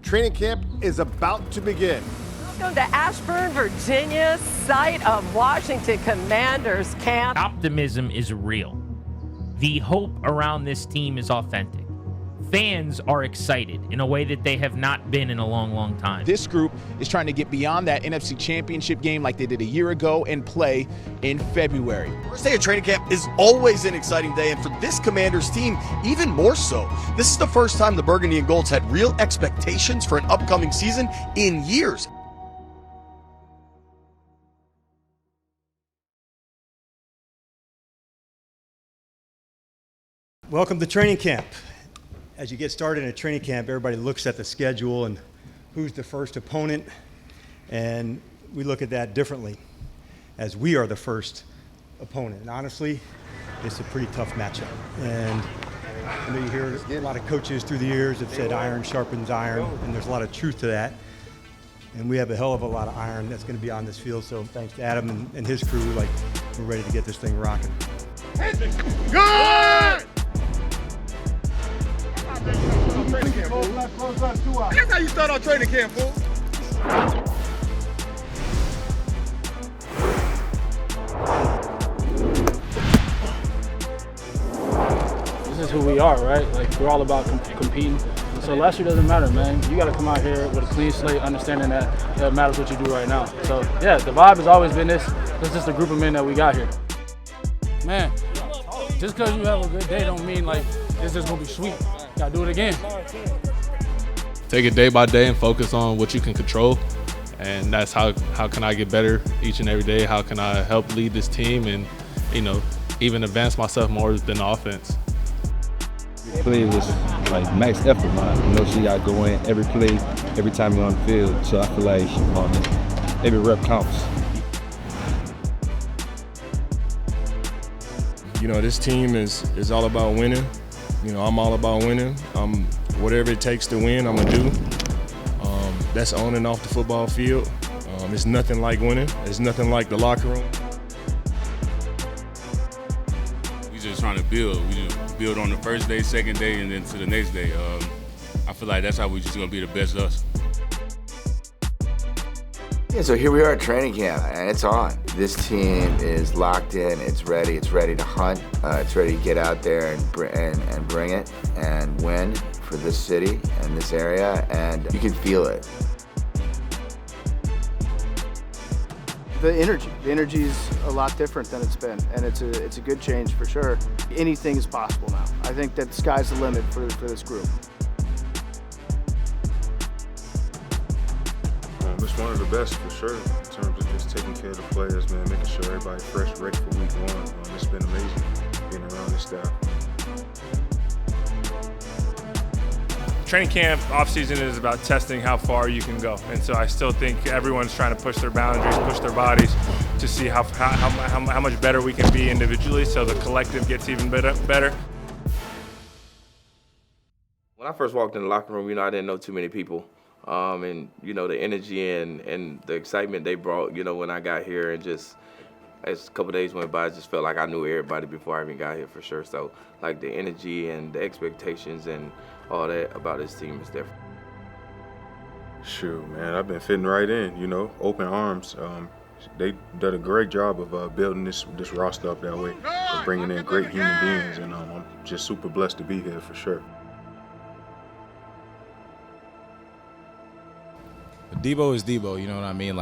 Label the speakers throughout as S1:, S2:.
S1: Training camp is about to begin.
S2: Welcome to Ashburn, Virginia, site of Washington Commanders camp.
S3: Optimism is real. The hope around this team is authentic. Fans are excited in a way that they have not been in a long, long time.
S4: This group is trying to get beyond that NFC Championship game like they did a year ago and play in February.
S5: First day of training camp is always an exciting day, and for this Commanders team, even more so. This is the first time the Burgundy and Golds had real expectations for an upcoming season in years.
S6: Welcome to training camp. As you get started in a training camp, everybody looks at the schedule and who's the first opponent, and we look at that differently as we are the first opponent. And honestly, it's a pretty tough matchup. And I know you hear a lot of coaches through the years have said iron sharpens iron, and there's a lot of truth to that. And we have a hell of a lot of iron that's going to be on this field, so thanks to Adam and his crew, we're ready to get this thing rocking.
S1: Good!
S7: That's how you start our training camp, fool.
S8: This is who we are, right? We're all about competing. So last year doesn't matter, man. You got to come out here with a clean slate, understanding that it matters what you do right now. So yeah, the vibe has always been this. It's just a group of men that we got here. Man, just because you have a good day don't mean it's just gonna be sweet. Gotta do it again.
S9: Take it day by day and focus on what you can control. And that's how can I get better each and every day? How can I help lead this team and, even advance myself more than offense?
S10: Play was max effort, man. She got to go in every play, every time you're on the field. So I feel like every rep counts.
S11: This team is all about winning. I'm all about winning. Whatever it takes to win, I'm gonna do. That's on and off the football field. It's nothing like winning. It's nothing like the locker room.
S12: We just trying to build. We just build on the first day, second day, and then to the next day. I feel like that's how we just gonna be the best of us.
S13: Yeah, so here we are at training camp, and it's on. This team is locked in. It's ready to hunt. It's ready to get out there and bring it and win for this city and this area, and you can feel it.
S14: The energy's a lot different than it's been, and it's a good change for sure. Anything is possible now. I think that the sky's the limit for this group.
S11: It's one of the best for sure in terms of just taking care of the players, man, making sure everybody's fresh, ready for week one. It's been amazing being around this staff.
S15: Training camp off-season is about testing how far you can go, and so I still think everyone's trying to push their boundaries, push their bodies to see how much better we can be individually, so the collective gets even better.
S16: When I first walked in the locker room, I didn't know too many people. And the energy and the excitement they brought, when I got here, and just as a couple days went by, I just felt like I knew everybody before I even got here for sure. So the energy and the expectations and all that about this team is different.
S11: Shoot, man, I've been fitting right in, open arms. They did a great job of building this roster up that way, of bringing in great human beings, and I'm just super blessed to be here for sure.
S17: Debo is Debo, you know what I mean?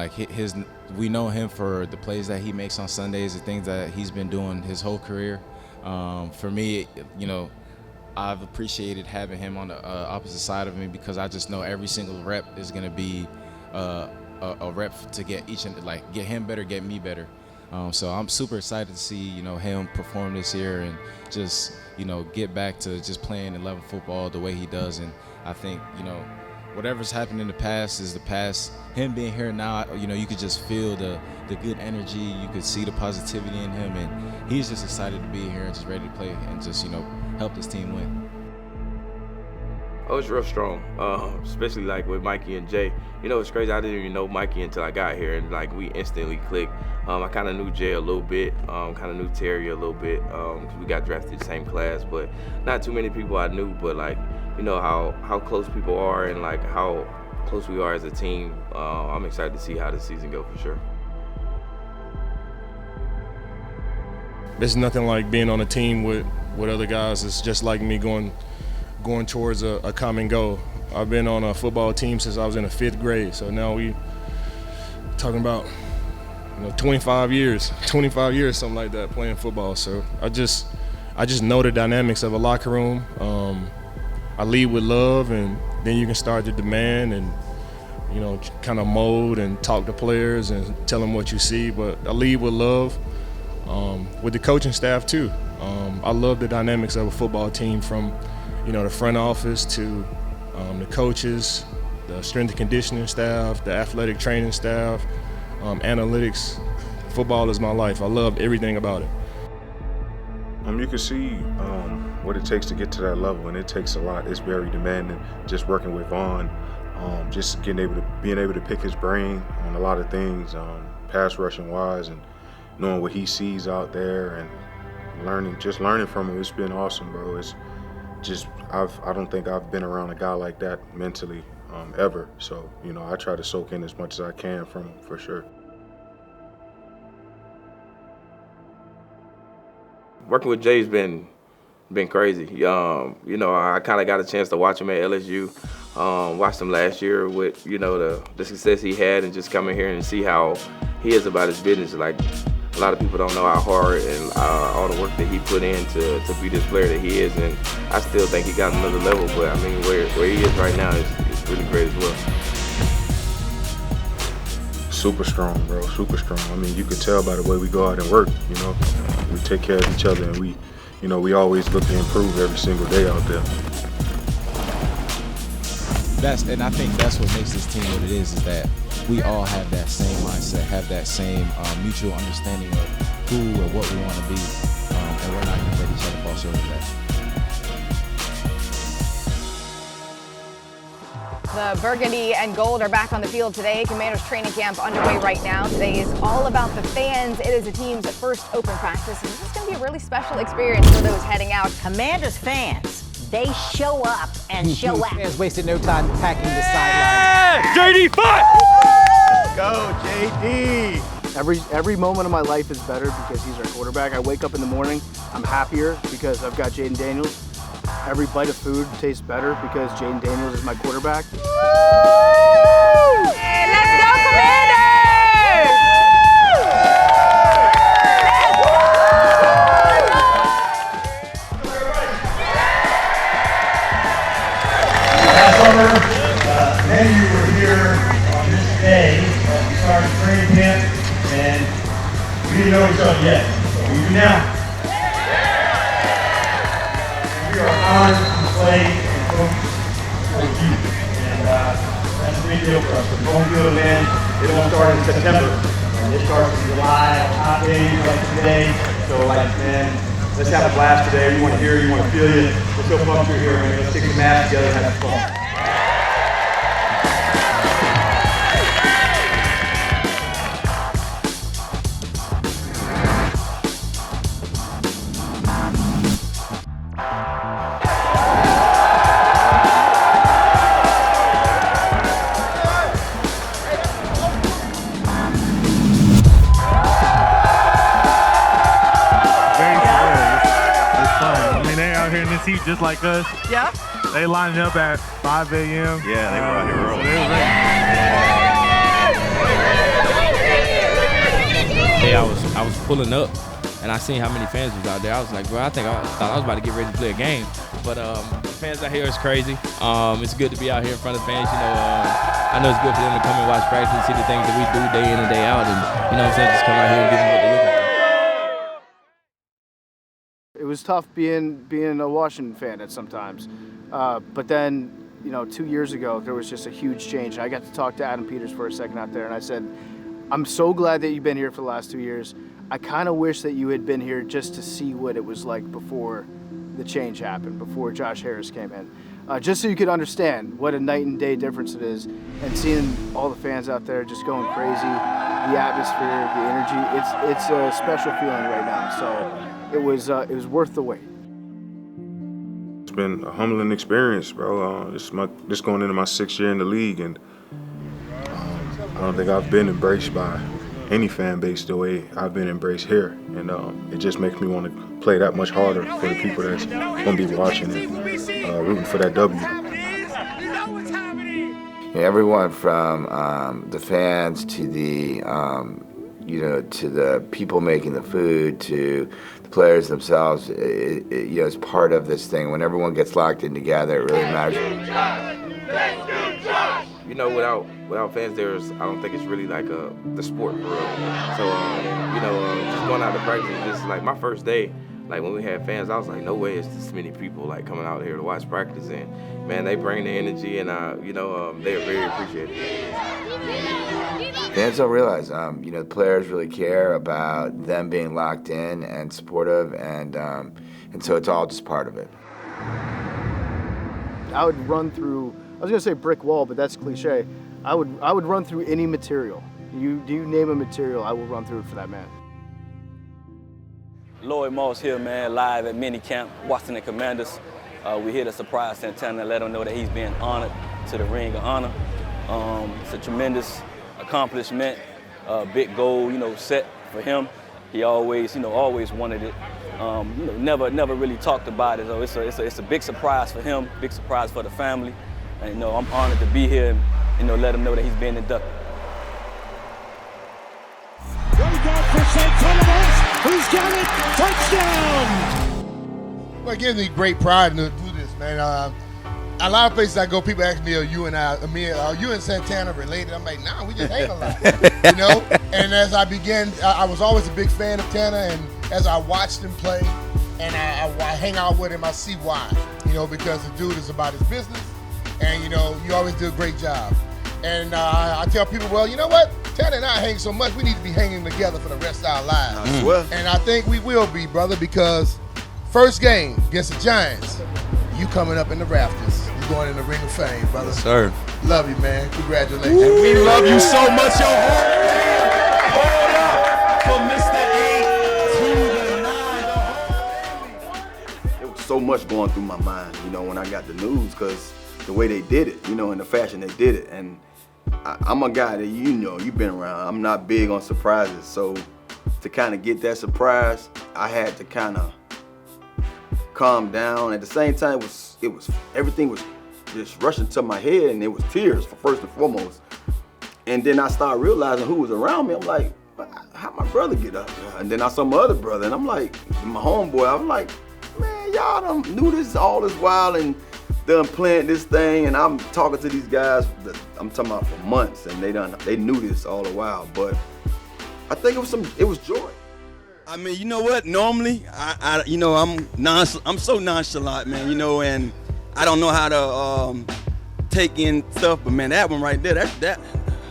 S17: We know him for the plays that he makes on Sundays, the things that he's been doing his whole career. For me, I've appreciated having him on the opposite side of me, because I just know every single rep is going to be a rep to get get him better, get me better. So I'm super excited to see, him perform this year and just, get back to just playing 11 football the way he does. And I think, whatever's happened in the past is the past. Him being here now, you could just feel the good energy. You could see the positivity in him, and he's just excited to be here and just ready to play and just, help this team win.
S16: Oh, it's real strong, especially with Mikey and Jay. It's crazy. I didn't even know Mikey until I got here, and we instantly clicked. I kind of knew Jay a little bit, kind of knew Terry a little bit, because we got drafted in the same class, but not too many people I knew. But you know, how close people are and like how close we are as a team. I'm excited to see how the season go for sure.
S18: There's nothing like being on a team with other guys. It's just like me going towards a common goal. I've been on a football team since I was in the 5th grade, so now we talking about 25 years, something like that, playing football. So I just know the dynamics of a locker room. I lead with love, and then you can start to demand and kind of mold and talk to players and tell them what you see. But I lead with love. With the coaching staff too. I love the dynamics of a football team, from the front office to the coaches, the strength and conditioning staff, the athletic training staff, analytics. Football is my life. I love everything about it.
S11: You can see what it takes to get to that level, and it takes a lot. It's very demanding. Just working with Vaughn, just being able to pick his brain on a lot of things, pass rushing wise, and knowing what he sees out there and learning from him. It's been awesome, bro. It's just I don't think I've been around a guy like that mentally ever. So I try to soak in as much as I can from him for sure.
S16: Working with Jay's been crazy. I kind of got a chance to watch him at LSU. Watched him last year with the success he had, and just coming here and see how he is about his business. Like, a lot of people don't know how hard and all the work that he put in to be this player that he is, and I still think he got another level. But I mean, where he is right now is really great as well.
S11: Super strong, bro. Super strong. I mean, you could tell by the way we go out and work. We take care of each other, and we always look to improve every single day out there.
S17: And I think that's what makes this team what it is that we all have that same mindset, have that same mutual understanding of who and what we want to be, and we're not going to let each other fall short of that.
S19: The Burgundy and Gold are back on the field today. Commanders training camp underway right now. Today is all about the fans. It is the team's first open practice, and this is going to be a really special experience for those heading out.
S20: Commanders fans, they show up and show out.
S21: Fans wasted no time packing the sideline.
S1: JD, fight! Go, JD!
S14: Every moment of my life is better because he's our quarterback. I wake up in the morning, I'm happier because I've got Jaden Daniels. Every bite of food tastes better because Jaden Daniels is my quarterback.
S2: Hey, let's go, Commanders!
S22: Many of you were here on this day as we started training camp, and we didn't know each other yet, but we do now. We are honored to play and coach for you, and that's a big deal for us. The home field event, it will start in September, and it starts in July, hot days like today. So, man, let's have a blast today. You want to hear, you want to feel you. Let's go pumped you're here, man. Let's take the mask together and have fun.
S23: Heat just like us.
S2: Yeah.
S23: They lining up at 5 a.m.
S1: Yeah, they were out here early.
S23: So they were ready.
S24: Hey, I was pulling up, and I seen how many fans was out there. I was like, bro, I thought I was about to get ready to play a game. But the fans out here is crazy. It's good to be out here in front of fans. I know it's good for them to come and watch practice and see the things that we do day in and day out, and just come out here and give them what they're looking for.
S14: It was tough being a Washington fan at sometimes, but then 2 years ago there was just a huge change. I got to talk to Adam Peters for a second out there, and I said, I'm so glad that you've been here for the last 2 years. I kind of wish that you had been here just to see what it was like before the change happened, before Josh Harris came in, just so you could understand what a night and day difference it is, and seeing all the fans out there just going crazy, the atmosphere, the energy. It's a special feeling right now. So. It was worth the wait.
S11: been a humbling experience, bro. This going into my 6th year in the league, and I don't think I've been embraced by any fan base the way I've been embraced here, and it just makes me want to play that much harder for the people that's going to be watching and rooting for that W.
S13: Everyone from the fans to the to the people making the food to the players themselves, is part of this thing. When everyone gets locked in together, it really matters.
S16: You know, without fans, I don't think it's really like the sport for real. So, just going out to practice, just like my first day, like when we had fans, I was like, no way it's this many people like coming out here to watch practice. And man, they bring the energy, and they're very appreciative.
S13: Fans don't realize, the players really care about them being locked in and supportive, and so it's all just part of it.
S14: I would run through, I was gonna say brick wall, but that's cliche. I would run through any material. You name a material, I will run through it for that man.
S3: Lloyd Moss here, man, live at minicamp, Washington Commanders. We're here to surprise Santana and let him know that he's being honored to the Ring of Honor. It's a tremendous accomplishment, big goal, set for him. He always wanted it. Never really talked about it. So it's a big surprise for him, big surprise for the family. And I'm honored to be here and let him know that he's being inducted.
S4: Way down for Santana Moss, who's got it, touchdown!
S7: Well, it gives me great pride to do this, man. A lot of places I go, people ask me, are you and Santana related? I'm like, nah, we just hang a lot, And as I began, I was always a big fan of Tanner, and as I watched him play, and I hang out with him, I see why, because the dude is about his business, and you always do a great job. And I tell people, well, you know what? Tanner and I hang so much, we need to be hanging together for the rest of our lives. And I think we will be, brother, because first game against the Giants, you coming up in the rafters. You going in the Ring of Fame, brother.
S10: Yes, sir.
S7: Love you, man. Congratulations.
S10: And we love you so much, yo.
S4: Hold up for Mr. 8 to the 9.
S5: There was so much going through my mind, when I got the news, because the way they did it, in the fashion they did it. And I'm a guy that you've been around. I'm not big on surprises. So to kind of get that surprise, I had to kind of calm down. At the same time, it was everything was just rushing to my head, and it was tears first and foremost. And then I started realizing who was around me. I'm like, how my brother get up there? And then I saw my other brother, and I'm like, my homeboy. I was like, man, y'all done knew this all this while and done planned this thing. And I'm talking to these guys that I'm talking about for months, and they knew this all the while. But I think it was joy.
S6: I mean, you know what? Normally, I'm so nonchalant, man. And I don't know how to take in stuff, but man, that one right there, that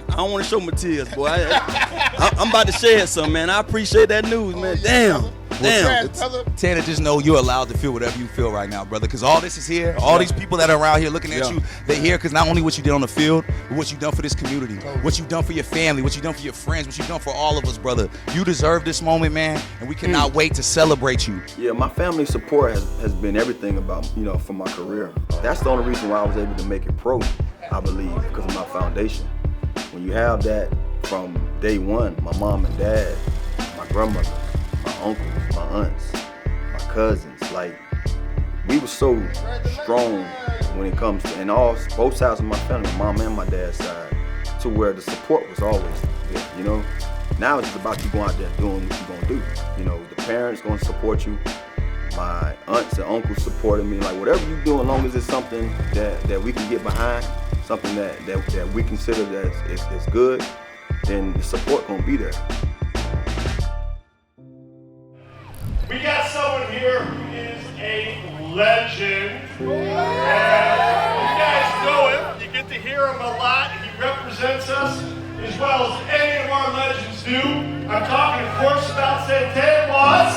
S6: I don't want to show my tears, boy. I'm about to shed some, man. I appreciate that news, man. Damn.
S25: Tanner, just know you're allowed to feel whatever you feel right now, brother, because all this is here. All these people that are around here looking at you, they're here because not only what you did on the field, but what you've done for this community, what you've done for your family, what you've done for your friends, what you've done for all of us, brother. You deserve this moment, man, and we cannot wait to celebrate you.
S5: Yeah, my family support has been everything about, for my career. That's the only reason why I was able to make it pro, I believe, because of my foundation. When you have that from day one, my mom and dad, my grandmother, my uncles, my aunts, my cousins, like, we were so strong when it comes to, and both sides of my family, my mom and my dad's side, to where the support was always there, Now it's just about you going out there doing what you're gonna do. The parents gonna support you, my aunts and uncles supporting me, like whatever you do, as long as it's something that we can get behind, something that we consider that is good, then the support gonna be there.
S22: We got someone here who is a legend. And you guys know him. You get to hear him a lot. He represents us as well as any of our legends do. I'm talking, of course, about Santana Moss.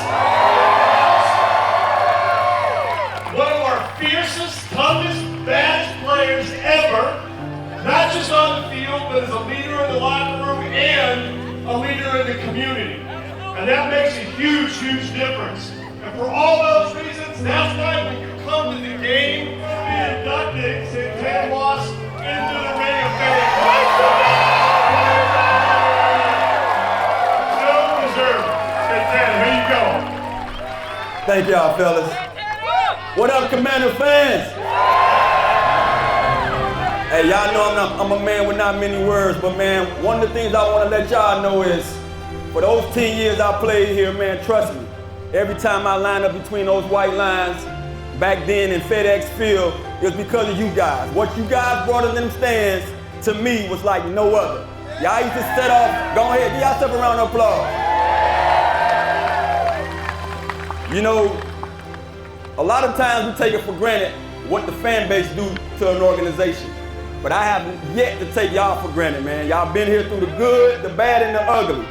S22: One of our fiercest, toughest, baddest players ever. Not just on the field, but as a leader in the locker room and a leader in the community. And that makes a huge, huge difference. And for all those reasons, that's why we come to the game and inducted Santana Moss into the Ring of Fame. So deserved. Santana, here you go.
S6: Thank y'all, fellas. What up, Commander fans? Hey, y'all know I'm a man with not many words, but man, one of the things I want to let y'all know is, for those 10 years I played here, man, trust me, every time I line up between those white lines, back then in FedEx Field, it was because of you guys. What you guys brought in them stands, to me, was like no other. Y'all used to set off, go ahead, give yourself a round of applause. You know, a lot of times we take it for granted what the fan base do to an organization. But I haven't yet to take y'all for granted, man. Y'all been here through the good, the bad, and the ugly.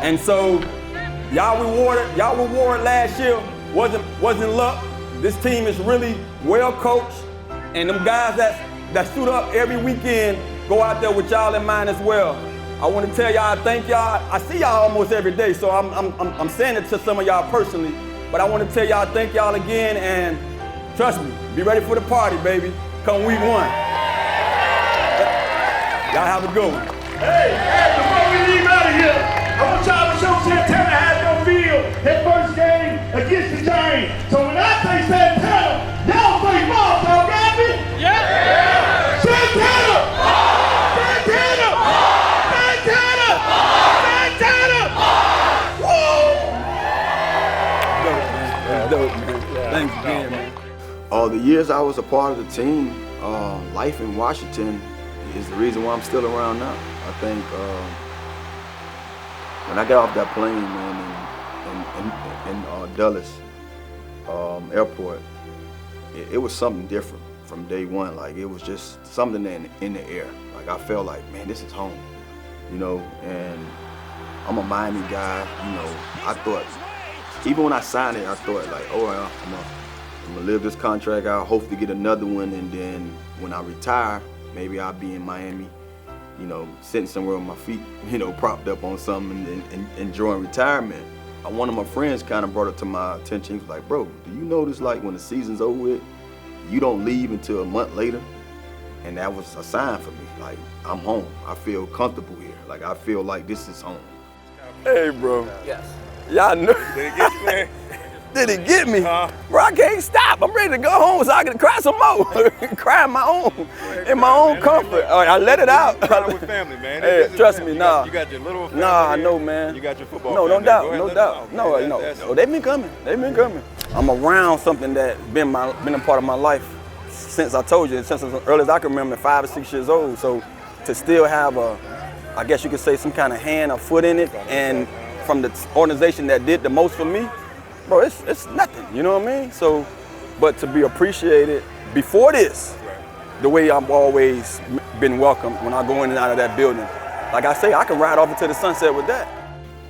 S6: And so, y'all reward last year wasn't luck. This team is really well coached, and them guys that suit up every weekend go out there with y'all in mind as well. I want to tell y'all, thank y'all. I see y'all almost every day, so I'm saying it to some of y'all personally. But I want to tell y'all, thank y'all again, and trust me, be ready for the party, baby. Come week 1. Y'all have a good one.
S22: Hey, before we leave out of here, I want y'all to show Santana how it's gonna feel his first game against the Giants. So when I say Santana, y'all say Moss, y'all got me? Yeah! Santana! Santana! Santana! Santana!
S6: Woo! Dope, man. Thanks again, man.
S5: All the years I was a part of the team, life in Washington is the reason why I'm still around now. I think when I got off that plane, man, in Dulles airport, it was something different from day one. Like, it was just something in the air. Like, I felt like, man, this is home, you know. And I'm a Miami guy, you know. I thought, even when I signed it, I thought like, oh, well, I'm gonna live this contract out, hopefully get another one, and then when I retire, maybe I'll be in Miami, you know, sitting somewhere with my feet, you know, propped up on something and enjoying retirement. One of my friends kind of brought it to my attention. He was like, bro, do you notice, like, when the season's over with, you don't leave until a month later? And that was a sign for me. Like, I'm home. I feel comfortable here. Like, I feel like this is home.
S6: Hey, bro.
S5: Yes.
S6: Y'all know.
S5: Did it get me?
S6: Did it get me? Bro, I can't stop. I'm ready to go home so I can cry some more. Cry in my own comfort. I let it out.
S1: Cry with family, man.
S6: Hey, trust me, nah.
S1: You got your little family.
S6: Nah, I
S1: here.
S6: know, man.
S1: You got your football
S6: No,
S1: family.
S6: no doubt, no doubt. No, they've been coming. They've been coming. I'm around something that's been a part of my life since I told you, since as early as I can remember, 5 or 6 years old. So to still have I guess you could say, some kind of hand or foot in it, and from the organization that did the most for me, bro, it's nothing, you know what I mean? So, but to be appreciated before this, the way I've always been welcomed when I go in and out of that building. Like I say, I can ride off into the sunset with that.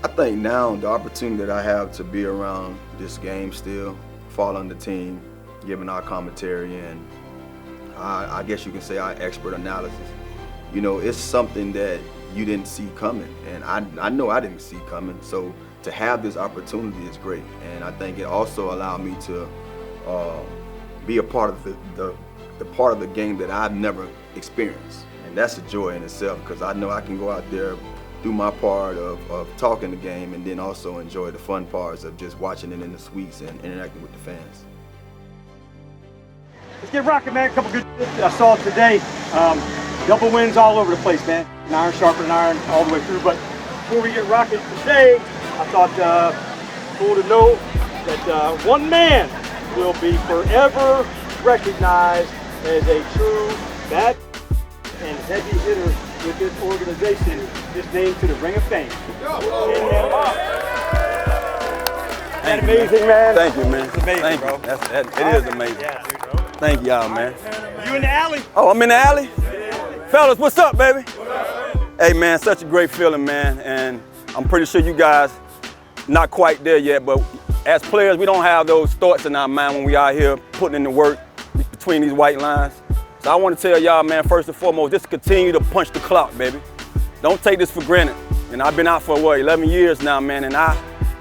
S5: I think now the opportunity that I have to be around this game still, following the team, giving our commentary, and I guess you can say our expert analysis, you know, it's something that you didn't see coming, and I know I didn't see coming. So to have this opportunity is great, and I think it also allowed me to be a part of the part of the game that I've never experienced, and that's a joy in itself, because I know I can go out there, do my part of talking the game, and then also enjoy the fun parts of just watching it in the suites and interacting with the fans.
S22: Let's get rocking, man. A couple good I saw it today. Double wins all over the place, man. An iron sharpening iron all the way through. But before we get rocking today, I thought cool to know that one man will be forever recognized as a true bat and heavy hitter with this organization, just named to the Ring of Fame. That's amazing, man.
S6: Thank you, man.
S22: It's amazing,
S6: Thank
S22: bro.
S6: You. It is amazing.
S22: Yeah.
S6: Thank y'all, man.
S22: You in the alley?
S6: Oh, I'm in the alley? Fellas, what's up, baby? Hey, man, such a great feeling, man. And I'm pretty sure you guys not quite there yet, but as players, we don't have those thoughts in our mind when we out here putting in the work between these white lines. So I want to tell y'all, man, first and foremost, just continue to punch the clock, baby. Don't take this for granted. And I've been out for, 11 years now, man, and I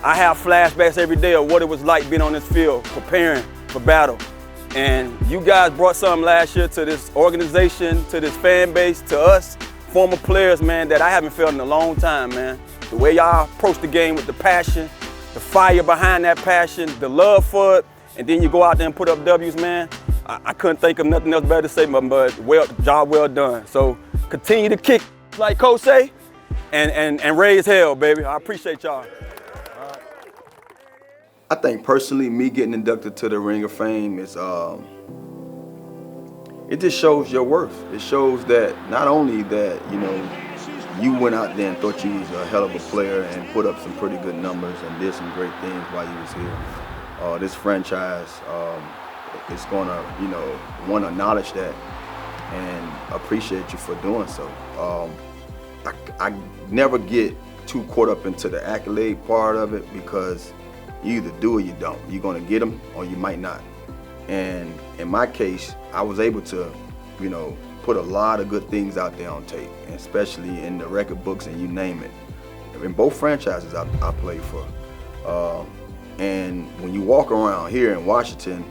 S6: have flashbacks every day of what it was like being on this field, preparing for battle.
S3: And you guys brought something last year to this organization, to this fan base, to us, former players, man, that I haven't felt in a long time, man. The way y'all approach the game with the passion, the fire behind that passion, the love for it, and then you go out there and put up W's, man. I couldn't think of nothing else better to say, but job well done. So continue to kick, like Coach say, and raise hell, baby. I appreciate y'all.
S5: I think personally, me getting inducted to the Ring of Fame is, it just shows your worth. It shows that not only that, you know, you went out there and thought you was a hell of a player and put up some pretty good numbers and did some great things while you was here. This franchise is gonna, you know, want to acknowledge that and appreciate you for doing so. I never get too caught up into the accolade part of it because you either do or you don't. You're gonna get them or you might not. And in my case, I was able to, you know, put a lot of good things out there on tape, and especially in the record books and you name it. In both franchises I played for. And when you walk around here in Washington,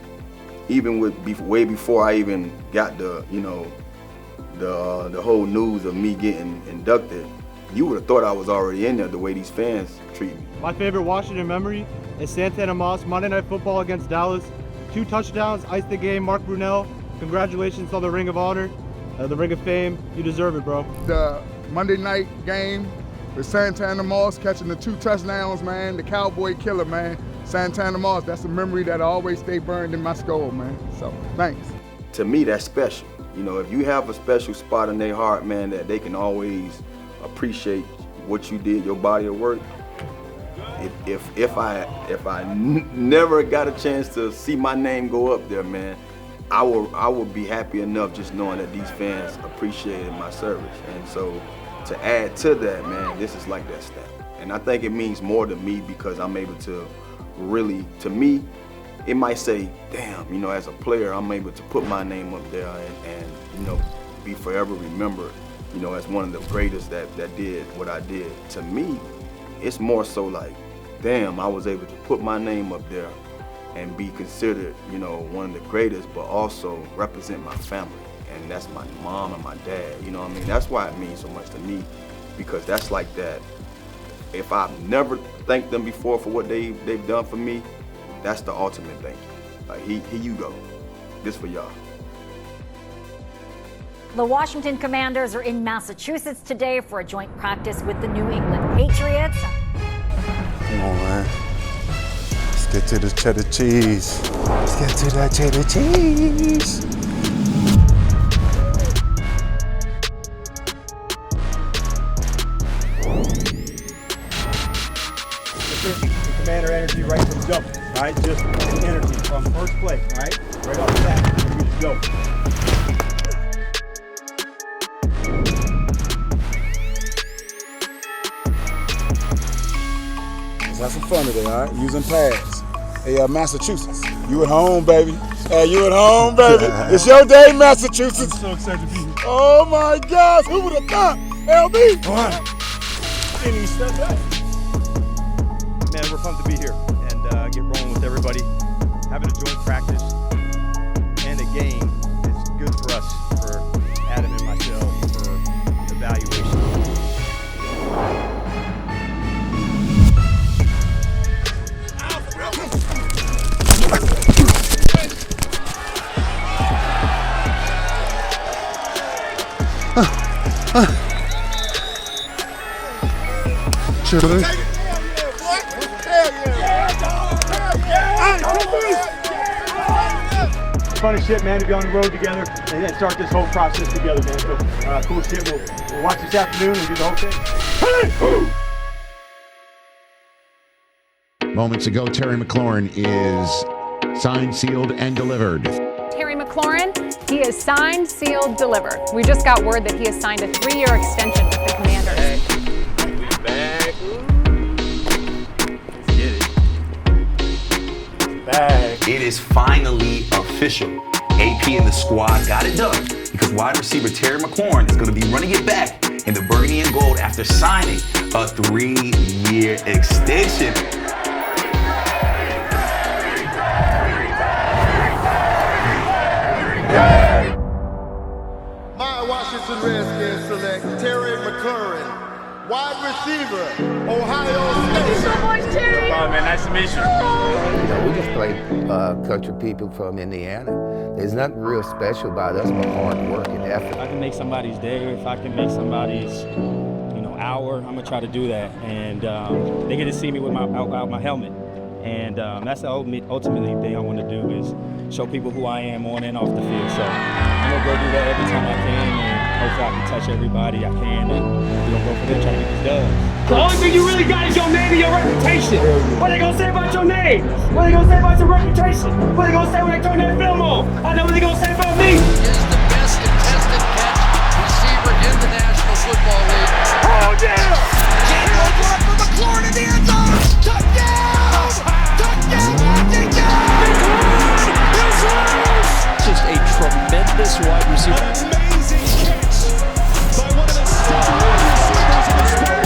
S5: even way before I even got the, you know, the whole news of me getting inducted, you would have thought I was already in there the way these fans treat me.
S23: My favorite Washington memory is Santana Moss, Monday Night Football against Dallas. 2 touchdowns, iced the game, Mark Brunell. Congratulations on the Ring of Honor, the Ring of Fame. You deserve it, bro.
S8: The Monday night game with Santana Moss catching the 2 touchdowns, man, the Cowboy killer, man. Santana Moss, that's a memory that always stay burned in my skull, man. So, thanks.
S5: To me, that's special. You know, if you have a special spot in their heart, man, that they can always appreciate what you did, your body of work. If I never got a chance to see my name go up there, man, I will be happy enough just knowing that these fans appreciated my service. And so to add to that, man, this is like that stamp. And I think it means more to me because I'm able to really, to me, it might say, damn, you know, as a player, I'm able to put my name up there and you know, be forever remembered, you know, as one of the greatest that did what I did. To me, it's more so like, damn, I was able to put my name up there and be considered, you know, one of the greatest, but also represent my family. And that's my mom and my dad, you know what I mean? That's why it means so much to me, because that's like that. If I've never thanked them before for what they've done for me, that's the ultimate thing. Like, here you go. This for y'all.
S20: The Washington Commanders are in Massachusetts today for a joint practice with the New England Patriots.
S9: Come on, man. Let's get to the cheddar cheese. Let's get to that cheddar cheese.
S22: Commander energy right from jump, all right? Just energy from first play, all right? Right off the bat, you just go.
S9: Let's have some fun today, all right? Using pads. Hey, Massachusetts, you at home, baby. Hey, you at home, baby. It's your day, Massachusetts.
S23: I'm so excited to be here.
S9: Oh my gosh, who would have thought? LB.
S22: Didn't even step back. Man, we're pumped to be here and get rolling with everybody. Having a joint practice and a game is good for us, for Adam and myself, for evaluation. Funny shit, man, to be on the road together and then start this whole process together, man. So, cool shit. We'll watch this afternoon and do the whole thing.
S12: Moments ago, Terry McLaurin is signed, sealed, and delivered.
S15: Terry McLaurin, he is signed, sealed, delivered. We just got word that he has signed a 3-year extension with the Commanders.
S16: We back. Let's get it.
S25: Back. It is finally official. AP and the squad got it done because wide receiver Terry McLaurin is going to be running it back in the burgundy and gold after signing a 3-year extension.
S7: Washington Redskins select Terry McLaurin, wide receiver, Ohio State.
S2: Thank you so much, Terry.
S17: Oh, man, nice to meet you.
S18: You know, we just play country people from Indiana. There's nothing real special about us but hard work and effort.
S23: If I can make somebody's day, or if I can make somebody's, hour, I'm gonna try to do that. And they get to see me with my helmet. And that's the ultimately thing I want to do is show people who I am on and off the field. So I'm gonna go do that every time I can, and hopefully I can touch everybody I can, and we're gonna go for them, try to get this done.
S2: The only thing you really got is your name and your reputation. What they gonna say about your name? What they gonna say about your reputation? What they gonna say when they turn that film on? I know what they gonna say about me.
S19: Is the best contested catch receiver in the National Football League.
S2: Oh yeah!
S19: James O'Brien for McLaurin in the end zone. Touchdown! Touchdown!
S21: Just a tremendous wide receiver.
S2: An amazing catch by one of the star wide receivers in the sport.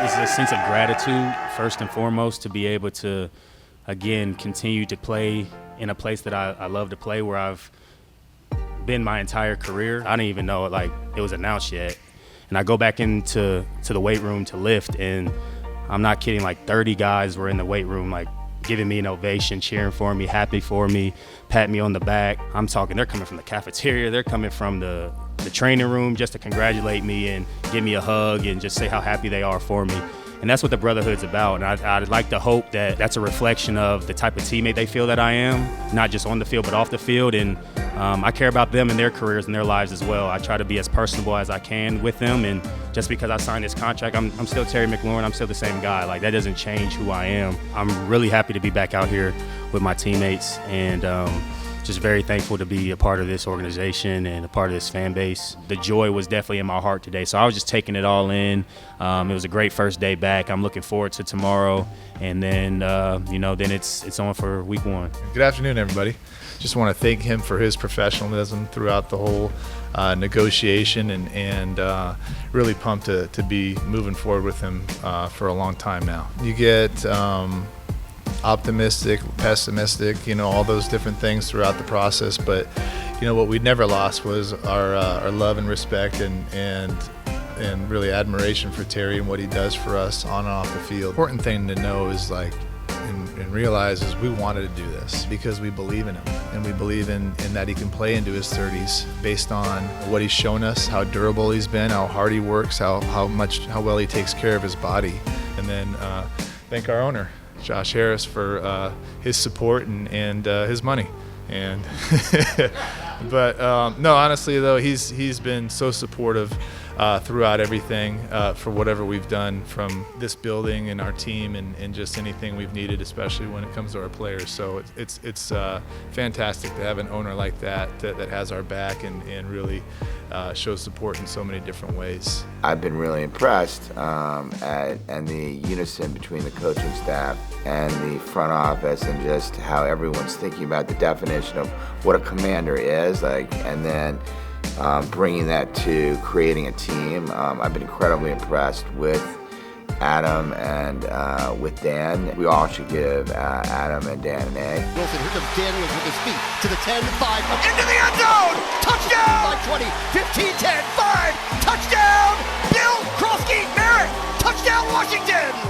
S26: It's a sense of gratitude, first and foremost, to be able to, again, continue to play in a place that I love to play, where I've been my entire career. I didn't even know it was announced yet. And I go back into the weight room to lift, and I'm not kidding, 30 guys were in the weight room, giving me an ovation, cheering for me, happy for me, pat me on the back. I'm talking, they're coming from the cafeteria, they're coming from the training room just to congratulate me and give me a hug and just say how happy they are for me. And that's what the Brotherhood's about. And I'd like to hope that that's a reflection of the type of teammate they feel that I am, not just on the field, but off the field. And I care about them and their careers and their lives as well. I try to be as personable as I can with them. And just because I signed this contract, I'm still Terry McLaurin. I'm still the same guy. That doesn't change who I am. I'm really happy to be back out here with my teammates, and just very thankful to be a part of this organization and a part of this fan base. The joy was definitely in my heart today, so I was just taking it all in. It was a great first day back. I'm looking forward to tomorrow, and then then it's on for week one.
S27: Good afternoon, everybody. Just want to thank him for his professionalism throughout the whole negotiation, and really pumped to be moving forward with him for a long time now. You get optimistic, pessimistic, all those different things throughout the process, but what we never lost was our love and respect and really admiration for Terry and what he does for us on and off the field. Important thing to know is and realize is we wanted to do this because we believe in him, and we believe in that he can play into his 30s based on what he's shown us, how durable he's been, how hard he works, how well he takes care of his body. And then thank our owner, Josh Harris, for his support and his money. And but no, honestly though, he's been so supportive throughout everything, for whatever we've done from this building and our team and just anything we've needed, especially when it comes to our players. So it's fantastic to have an owner like that has our back and really shows support in so many different ways.
S13: I've been really impressed and the unison between the coaching staff and the front office, and just how everyone's thinking about the definition of what a commander is, and then bringing that to creating a team. I've been incredibly impressed with Adam and with Dan. We all should give Adam and Dan an A.
S28: Wilson, here comes Daniels with his feet to the 10, 5, into the end zone! Touchdown! 5, 20, 15, 10, 5, touchdown! Bill Krosky Merritt! Touchdown, Washington!